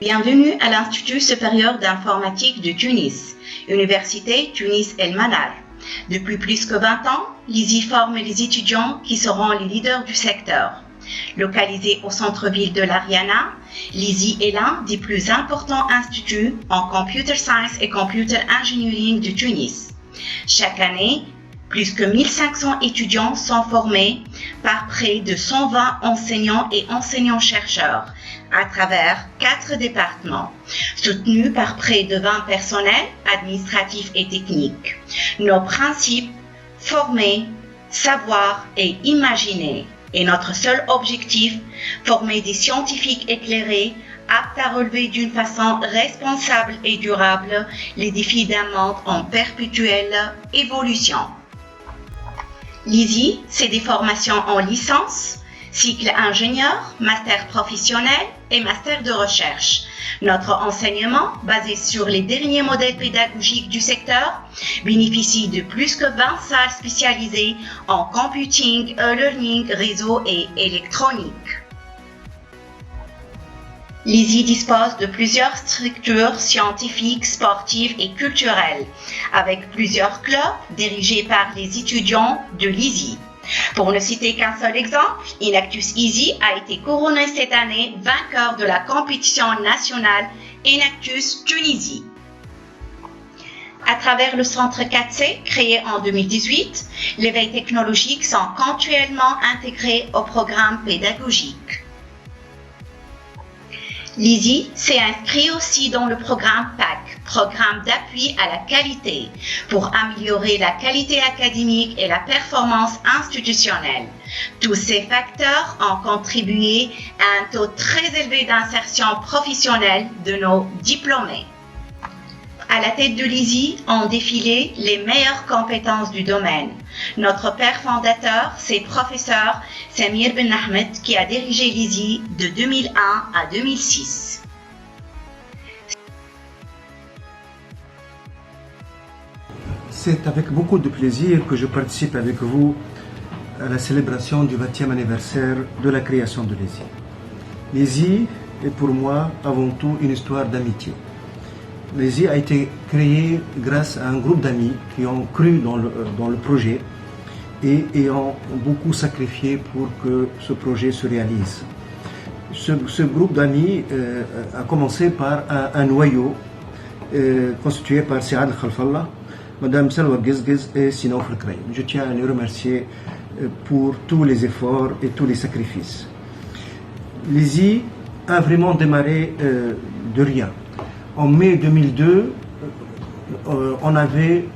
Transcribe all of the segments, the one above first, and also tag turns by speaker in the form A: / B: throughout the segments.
A: Bienvenue à l'Institut supérieur d'informatique de Tunis, Université Tunis El Manar. Depuis plus que 20 ans, l'ISI forme les étudiants qui seront les leaders du secteur. Localisé au centre-ville de l'Ariana, l'ISI est l'un des plus importants instituts en Computer Science et Computer Engineering de Tunis. Chaque année, plus que 1500 étudiants sont formés par près de 120 enseignants et enseignants-chercheurs à travers 4 départements, soutenus par près de 20 personnels administratifs et techniques. Nos principes, former, savoir et imaginer. Et notre seul objectif, former des scientifiques éclairés, aptes à relever d'une façon responsable et durable les défis d'un monde en perpétuelle évolution. L'ISI, c'est des formations en licence, cycle ingénieur, master professionnel et master de recherche. Notre enseignement, basé sur les derniers modèles pédagogiques du secteur, bénéficie de plus que 20 salles spécialisées en computing, e-learning, réseau et électronique. L'ISI dispose de plusieurs structures scientifiques, sportives et culturelles, avec plusieurs clubs dirigés par les étudiants de l'ISI. Pour ne citer qu'un seul exemple, Inactus ISI a été couronné cette année vainqueur de la compétition nationale Inactus Tunisie. À travers le centre 4C, créé en 2018, l'éveil technologique sont continuellement intégrés au programme pédagogique. L'ISI s'est inscrit aussi dans le programme PAC, Programme d'appui à la qualité, pour améliorer la qualité académique et la performance institutionnelle. Tous ces facteurs ont contribué à un taux très élevé d'insertion professionnelle de nos diplômés. À la tête de l'ISI ont défilé les meilleures compétences du domaine. Notre père fondateur, c'est professeur Samir Ben Ahmed qui a dirigé l'ISI de 2001 à 2006.
B: C'est avec beaucoup de plaisir que je participe avec vous à la célébration du 20e anniversaire de la création de l'ISI. L'ISI est pour moi avant tout une histoire d'amitié. L'ISI a été créé grâce à un groupe d'amis qui ont cru dans le projet et ont beaucoup sacrifié pour que ce projet se réalise. Ce groupe d'amis a commencé par un noyau constitué par Siad Khalfallah, Madame Salwa Gizgiz et Sinouf El-Kraïm. Je tiens à les remercier pour tous les efforts et tous les sacrifices. L'ISI a vraiment démarré de rien. En mai 2002, on n'avait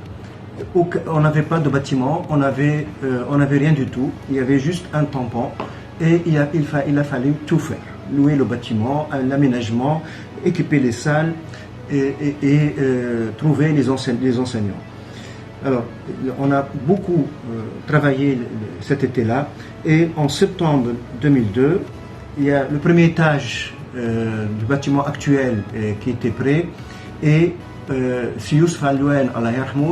B: pas de bâtiment, on n'avait rien du tout. Il y avait juste un tampon et il a fallu tout faire. Louer le bâtiment, l'aménagement, équiper les salles et trouver les enseignants. Alors, on a beaucoup travaillé cet été-là et en septembre 2002, il y a le premier étage du bâtiment actuel qui était prêt et Yousef Al-Louane,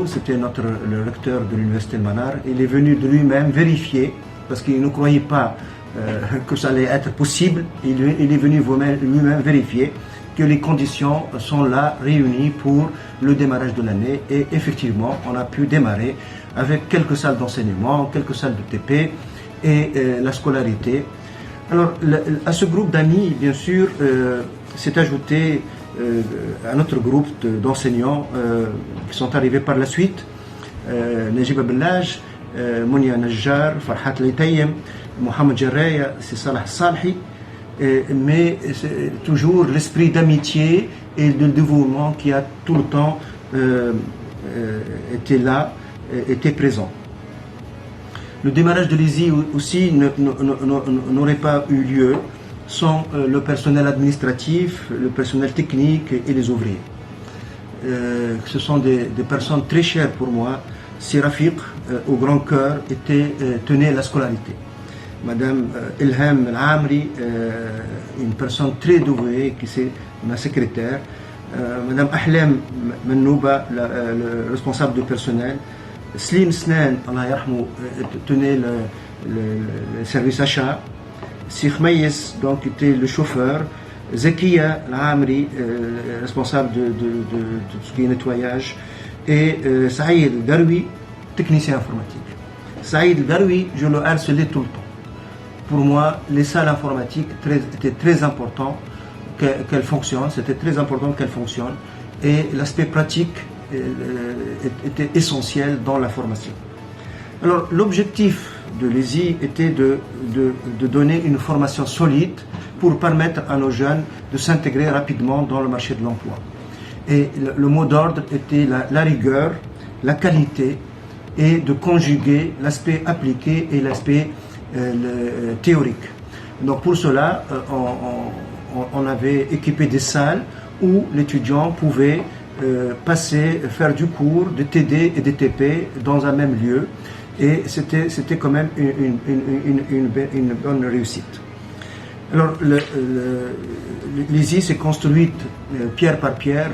B: c'était le recteur de l'Université El Manar, il est venu de lui-même vérifier parce qu'il ne croyait pas que ça allait être possible. Il est venu lui-même vérifier que les conditions sont là réunies pour le démarrage de l'année et effectivement on a pu démarrer avec quelques salles d'enseignement, quelques salles de TP et la scolarité. Alors, à ce groupe d'amis, bien sûr, s'est ajouté un autre groupe d'enseignants qui sont arrivés par la suite. Najib Abellaj, Mounia Najjar, Farhat Leitayem, Mohamed Jarraya, c'est Salah Salhi, mais c'est toujours l'esprit d'amitié et de dévouement qui a tout le temps été là, était présent. Le démarrage de l'ISI aussi n'aurait pas eu lieu sans le personnel administratif, le personnel technique et les ouvriers. Ce sont des personnes très chères pour moi. Si Rafiq, au grand cœur, tenait la scolarité. Madame Ilham Al-Amri, une personne très douée, qui c'est ma secrétaire. Madame Ahlem Mannouba, le responsable du personnel. Slim Snan, Allah yarhamou, tenait le service achat. Sikh Maïs, donc, était le chauffeur. Zakia Al-Amri, responsable de tout ce qui est nettoyage, et Saïd Darwi, technicien informatique. Saïd Darwi, je le harcelais tout le temps. Pour moi, les salles informatiques étaient très important qu'elles fonctionnent, c'était très important qu'elles fonctionnent, et l'aspect pratique était essentiel dans la formation. Alors, l'objectif de l'ESI était de donner une formation solide pour permettre à nos jeunes de s'intégrer rapidement dans le marché de l'emploi. Et le mot d'ordre était la rigueur, la qualité, et de conjuguer l'aspect appliqué et l'aspect théorique. Donc pour cela, on avait équipé des salles où l'étudiant pouvait faire du cours de TD et de TP dans un même lieu, et c'était quand même une bonne réussite. Alors l'ESI s'est construite pierre par pierre.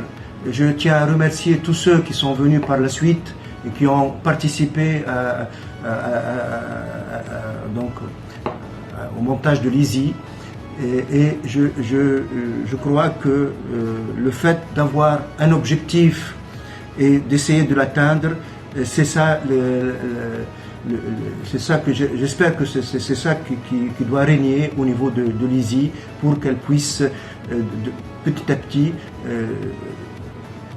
B: Je tiens à remercier tous ceux qui sont venus par la suite et qui ont participé au montage de l'ESI. Et je crois que le fait d'avoir un objectif et d'essayer de l'atteindre, c'est ça, c'est ça que j'espère que c'est ça qui doit régner au niveau de l'ESI pour qu'elle puisse petit à petit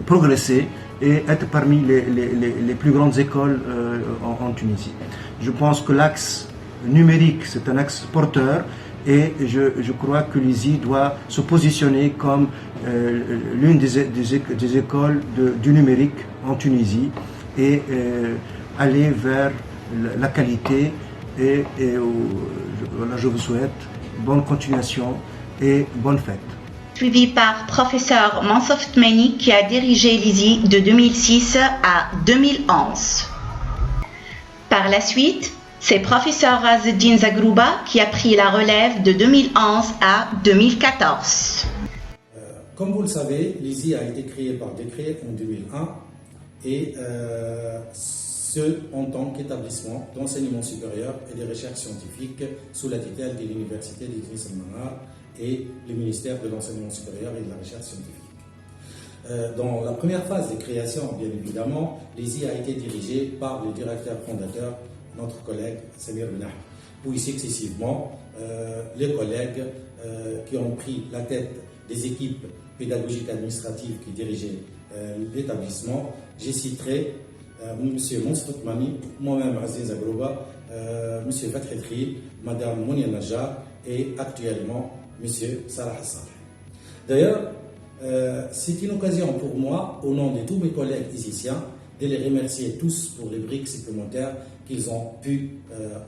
B: progresser et être parmi les plus grandes écoles en Tunisie. Je pense que l'axe numérique, c'est un axe porteur, et je crois que l'ESI doit se positionner comme l'une des écoles du numérique en Tunisie, et aller vers la qualité, et je vous souhaite bonne continuation et bonne fête.
A: Suivi par professeur Mansof Tmeni qui a dirigé l'ESI de 2006 à 2011. Par la suite, c'est professeur Razzeddine Zagrouba qui a pris la relève de 2011 à 2014.
C: Comme vous le savez, l'ESI a été créé par décret en 2001 et ce en tant qu'établissement d'enseignement supérieur et de recherche scientifique sous la tutelle de l'Université d'Idriss el-Manar et le ministère de l'Enseignement supérieur et de la Recherche scientifique. Dans la première phase de création, bien évidemment, l'ESI a été dirigé par le directeur fondateur, notre collègue Samir Benah. Puis successivement, les collègues qui ont pris la tête des équipes pédagogiques administratives qui dirigeaient l'établissement, je citerai M. Mansour Tmeni, moi-même Aziz Zagrouba, M. Fathi Tril, Mme Mounia Najjar et actuellement M. Salah Hassan. D'ailleurs, c'est une occasion pour moi, au nom de tous mes collègues isiciens, de les remercier tous pour les briques supplémentaires qu'ils ont pu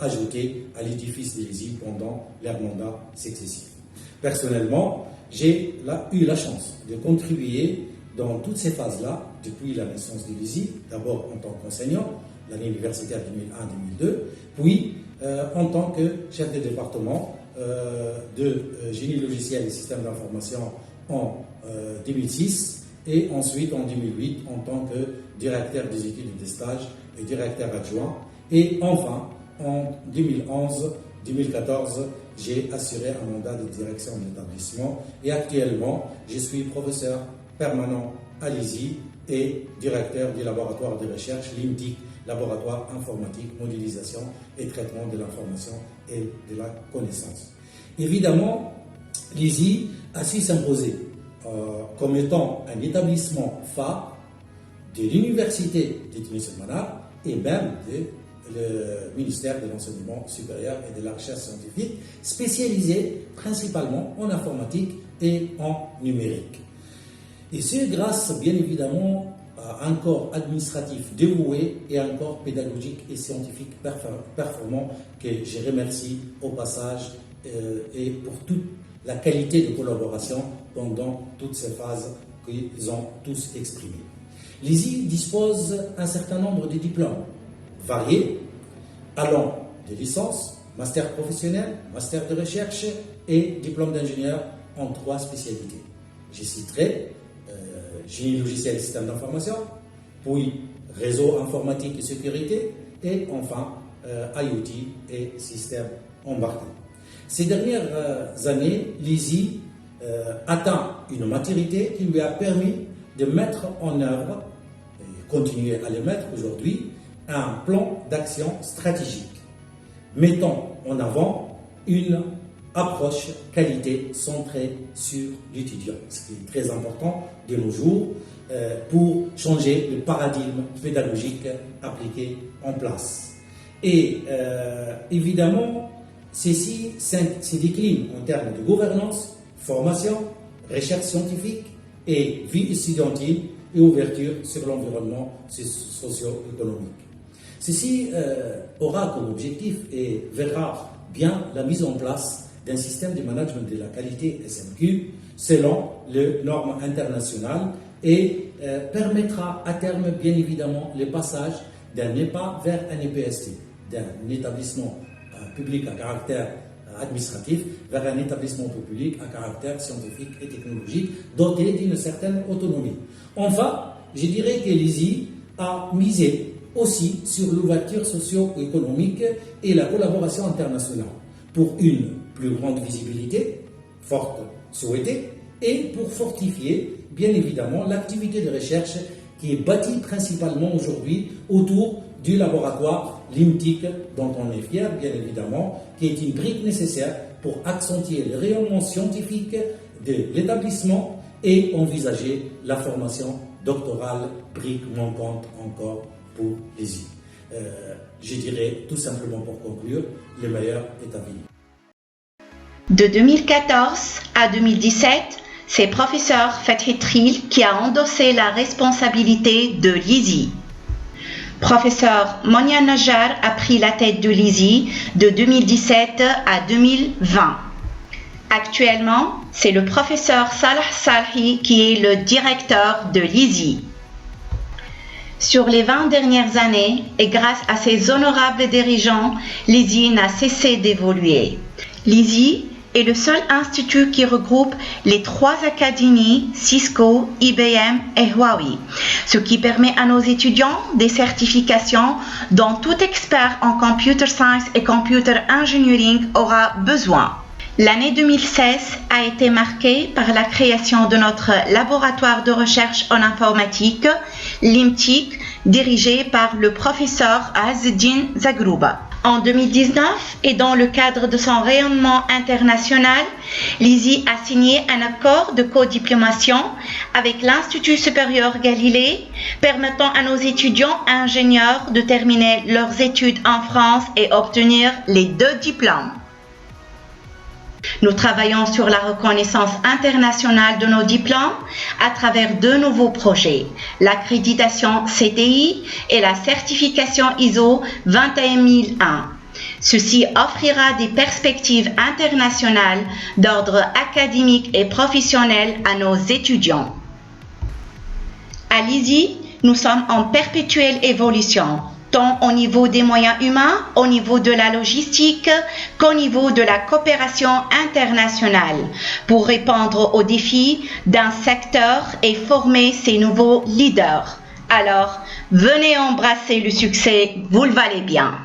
C: ajouter à l'édifice de l'ESI pendant leur mandat successif. Personnellement, j'ai eu la chance de contribuer dans toutes ces phases-là, depuis la naissance de l'ESI, d'abord en tant qu'enseignant, l'année universitaire 2001-2002, puis en tant que chef de département de génie logiciel et systèmes d'information en 2006, et ensuite en 2008 en tant que directeur des études et des stages et directeur adjoint. Et enfin, en 2011-2014, j'ai assuré un mandat de direction de l'établissement, et actuellement, je suis professeur permanent à l'ESI et directeur du laboratoire de recherche LIMTIC, laboratoire informatique, modélisation et traitement de l'information et de la connaissance. Évidemment, l'ESI a su s'imposer comme étant un établissement phare de l'Université de Tunis el-Manar et même le ministère de l'Enseignement supérieur et de la Recherche scientifique, spécialisé principalement en informatique et en numérique. Et c'est grâce, bien évidemment, à un corps administratif dévoué et un corps pédagogique et scientifique performant que je remercie au passage et pour toute la qualité de collaboration pendant toutes ces phases qu'ils ont tous exprimées. L'ESI dispose d'un certain nombre de diplômes variés, allant de licence, master professionnel, master de recherche et diplôme d'ingénieur en 3 spécialités. Je citerai génie logiciel et système d'information, puis réseau informatique et sécurité, et enfin IoT et système embarqué. Ces dernières années, l'ESI atteint une maturité qui lui a permis de mettre en œuvre, et continuer à le mettre aujourd'hui, un plan d'action stratégique, mettant en avant une approche qualité centrée sur l'étudiant, ce qui est très important de nos jours pour changer le paradigme pédagogique appliqué en place. Et évidemment, ceci se décline en termes de gouvernance, formation, recherche scientifique et vie étudiantine et ouverture sur l'environnement socio-économique. Ceci aura comme objectif et verra bien la mise en place d'un système de management de la qualité SMQ selon les normes internationales et permettra à terme bien évidemment le passage d'un EPA vers un EPST, d'un établissement public à caractère administratif vers un établissement public à caractère scientifique et technologique doté d'une certaine autonomie. Enfin, je dirais que l'ISI a misé aussi sur l'ouverture socio-économique et la collaboration internationale pour une plus grande visibilité, forte souhaitée, et pour fortifier bien évidemment l'activité de recherche qui est bâtie principalement aujourd'hui autour du laboratoire LIMTIC, dont on est fier bien évidemment, qui est une brique nécessaire pour accentuer le rayonnement scientifique de l'établissement et envisager la formation doctorale, brique manquante encore pour l'ISI. Je dirais tout simplement pour conclure, le meilleur est à venir.
A: De 2014 à 2017, c'est professeur Fethi Tril qui a endossé la responsabilité de l'ISI. Professeur Monia Najjar a pris la tête de l'ISI de 2017 à 2020. Actuellement, c'est le professeur Salah Salhi qui est le directeur de l'ISI. Sur les 20 dernières années, et grâce à ses honorables dirigeants, l'ISI n'a cessé d'évoluer. L'ISI est le seul institut qui regroupe les 3 académies Cisco, IBM et Huawei, ce qui permet à nos étudiants des certifications dont tout expert en computer science et computer engineering aura besoin. L'année 2016 a été marquée par la création de notre laboratoire de recherche en informatique, LIMTIC, dirigé par le professeur Azzeddine Zagrouba. En 2019, et dans le cadre de son rayonnement international, l'ISI a signé un accord de codiplomation avec l'Institut supérieur Galilée, permettant à nos étudiants ingénieurs de terminer leurs études en France et obtenir les 2 diplômes. Nous travaillons sur la reconnaissance internationale de nos diplômes à travers 2 nouveaux projets, l'accréditation CTI et la certification ISO 21001. Ceci offrira des perspectives internationales d'ordre académique et professionnel à nos étudiants. À l'ISI, nous sommes en perpétuelle évolution, tant au niveau des moyens humains, au niveau de la logistique, qu'au niveau de la coopération internationale, pour répondre aux défis d'un secteur et former ces nouveaux leaders. Alors, venez embrasser le succès, vous le valez bien.